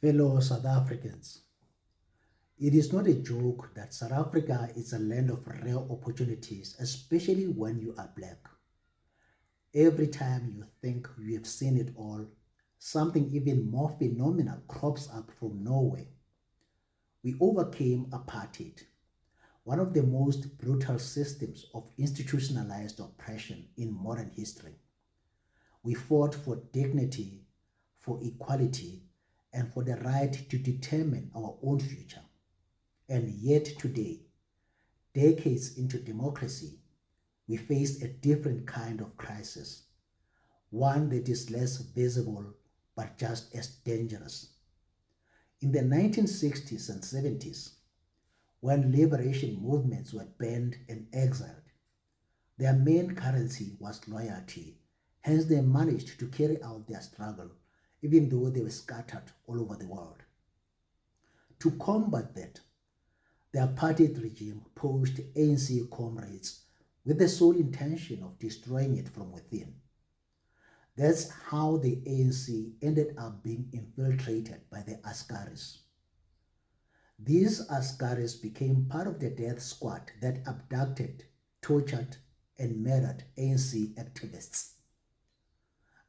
Fellow South Africans, it is not a joke that South Africa is a land of rare opportunities, especially when you are black. Every time you think you have seen it all, something even more phenomenal crops up from nowhere. We overcame apartheid, one of the most brutal systems of institutionalized oppression in modern history. We fought for dignity, for equality, and for the right to determine our own future. And yet today, decades into democracy, we face a different kind of crisis, one that is less visible but just as dangerous. In the 1960s and 70s, when liberation movements were banned and exiled, their main currency was loyalty. Hence, they managed to carry out their struggle even though they were scattered all over the world. To combat that, the apartheid regime pushed ANC comrades with the sole intention of destroying it from within. That's how the ANC ended up being infiltrated by the Askaris. These Askaris became part of the death squad that abducted, tortured, and murdered ANC activists.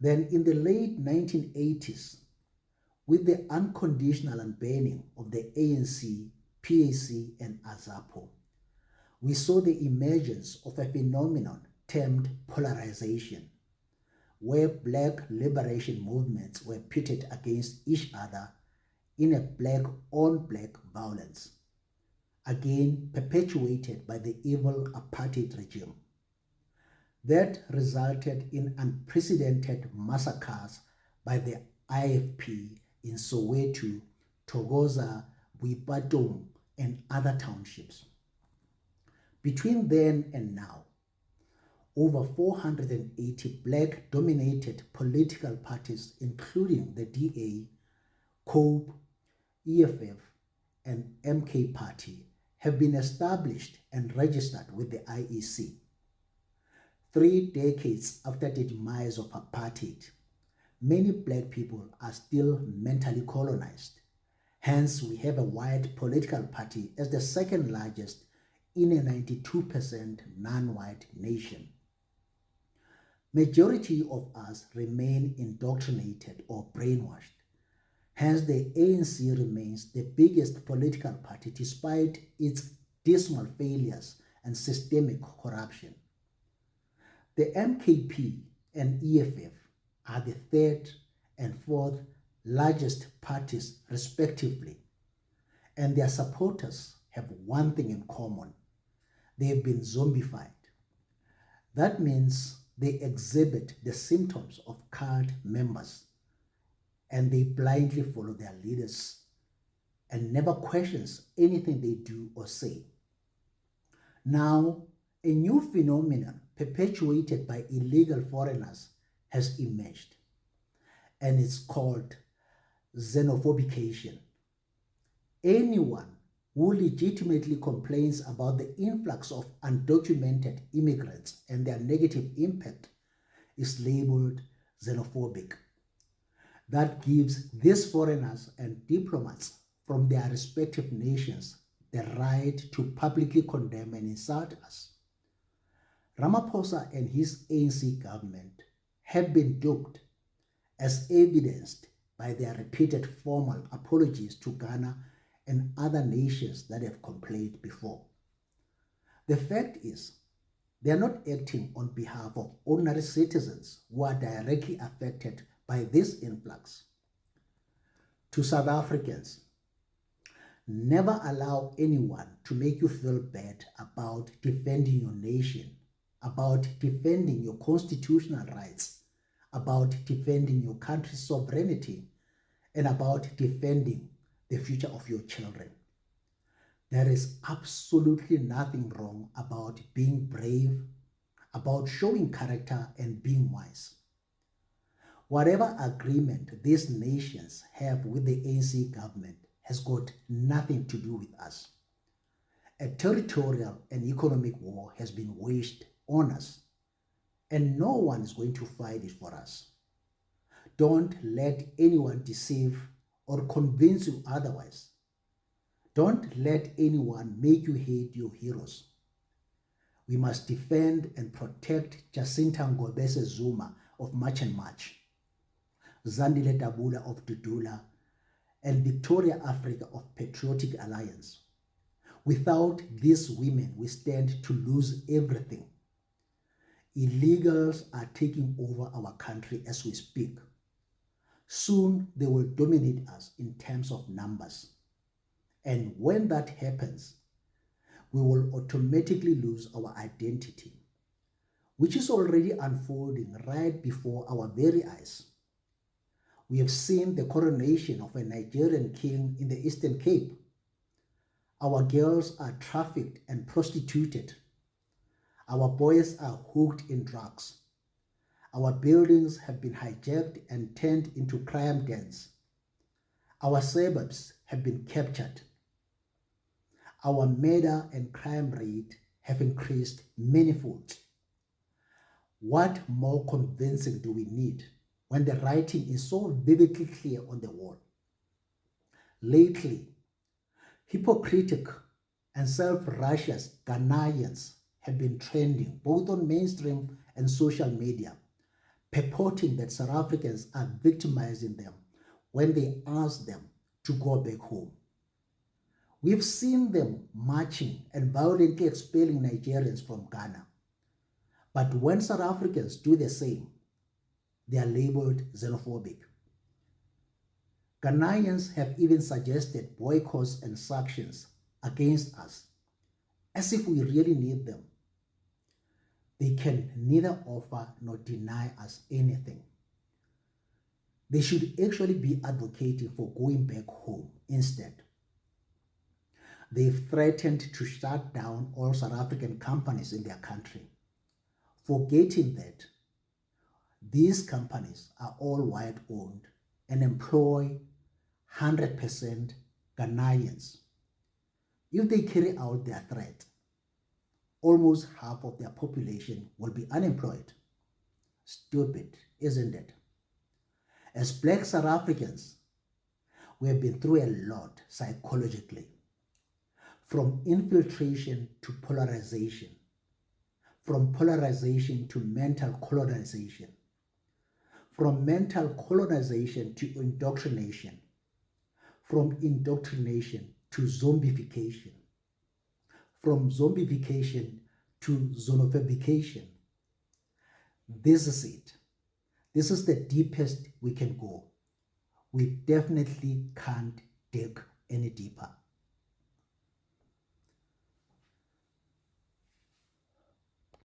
Then in the late 1980s, with the unconditional unbanning of the ANC, PAC, and AZAPO, we saw the emergence of a phenomenon termed polarization, where black liberation movements were pitted against each other in a black-on-black violence, again perpetuated by the evil apartheid regime. That resulted in unprecedented massacres by the IFP in Soweto, Togoza, Buipatong, and other townships. Between then and now, over 480 black-dominated political parties, including the DA, COPE, EFF, and MK Party, have been established and registered with the IEC. 3 decades after the demise of apartheid, many black people are still mentally colonized. Hence, we have a white political party as the second largest in a 92% non-white nation. Majority of us remain indoctrinated or brainwashed. Hence, the ANC remains the biggest political party despite its dismal failures and systemic corruption. The MKP and EFF are the third and fourth largest parties respectively, and their supporters have one thing in common. They have been zombified. That means they exhibit the symptoms of cult members, and they blindly follow their leaders and never questions anything they do or say. Now, a new phenomenon perpetuated by illegal foreigners has emerged, and it's called xenophobication. Anyone who legitimately complains about the influx of undocumented immigrants and their negative impact is labeled xenophobic. That gives these foreigners and diplomats from their respective nations the right to publicly condemn and insult us. Ramaphosa and his ANC government have been duped, as evidenced by their repeated formal apologies to Ghana and other nations that have complained before. The fact is, they are not acting on behalf of ordinary citizens who are directly affected by this influx. To South Africans, never allow anyone to make you feel bad about defending your nation, about defending your constitutional rights, about defending your country's sovereignty, and about defending the future of your children. There is absolutely nothing wrong about being brave, about showing character and being wise. Whatever agreement these nations have with the ANC government has got nothing to do with us. A territorial and economic war has been waged on us, and no one is going to fight it for us. Don't let anyone deceive or convince you otherwise. Don't let anyone make you hate your heroes. We must defend and protect Jacinta Ngobese Zuma of March and March, Zandile Dabula of Dudula, and Victoria Africa of Patriotic Alliance. Without these women, we stand to lose everything. Illegals are taking over our country as we speak. Soon they will dominate us in terms of numbers. And when that happens, we will automatically lose our identity, which is already unfolding right before our very eyes. We have seen the coronation of a Nigerian king in the Eastern Cape. Our girls are trafficked and prostituted. Our boys are hooked in drugs. Our buildings have been hijacked and turned into crime dens. Our suburbs have been captured. Our murder and crime rate have increased manifold. What more convincing do we need when the writing is so vividly clear on the wall? Lately, hypocritical and self-righteous Ghanaians have been trending both on mainstream and social media, purporting that South Africans are victimizing them when they ask them to go back home. We've seen them marching and violently expelling Nigerians from Ghana. But when South Africans do the same, they are labeled xenophobic. Ghanaians have even suggested boycotts and sanctions against us, as if we really need them. They can neither offer nor deny us anything. They should actually be advocating for going back home instead. They've threatened to shut down all South African companies in their country, forgetting that these companies are all white-owned and employ 100% Ghanaians. If they carry out their threat, almost half of their population will be unemployed. Stupid, isn't it? As Black South Africans, we have been through a lot psychologically, from infiltration to polarization, from polarization to mental colonization, from mental colonization to indoctrination, from indoctrination to zombification, from zombification to xenophobication. This is it. This is the deepest we can go. We definitely can't dig any deeper.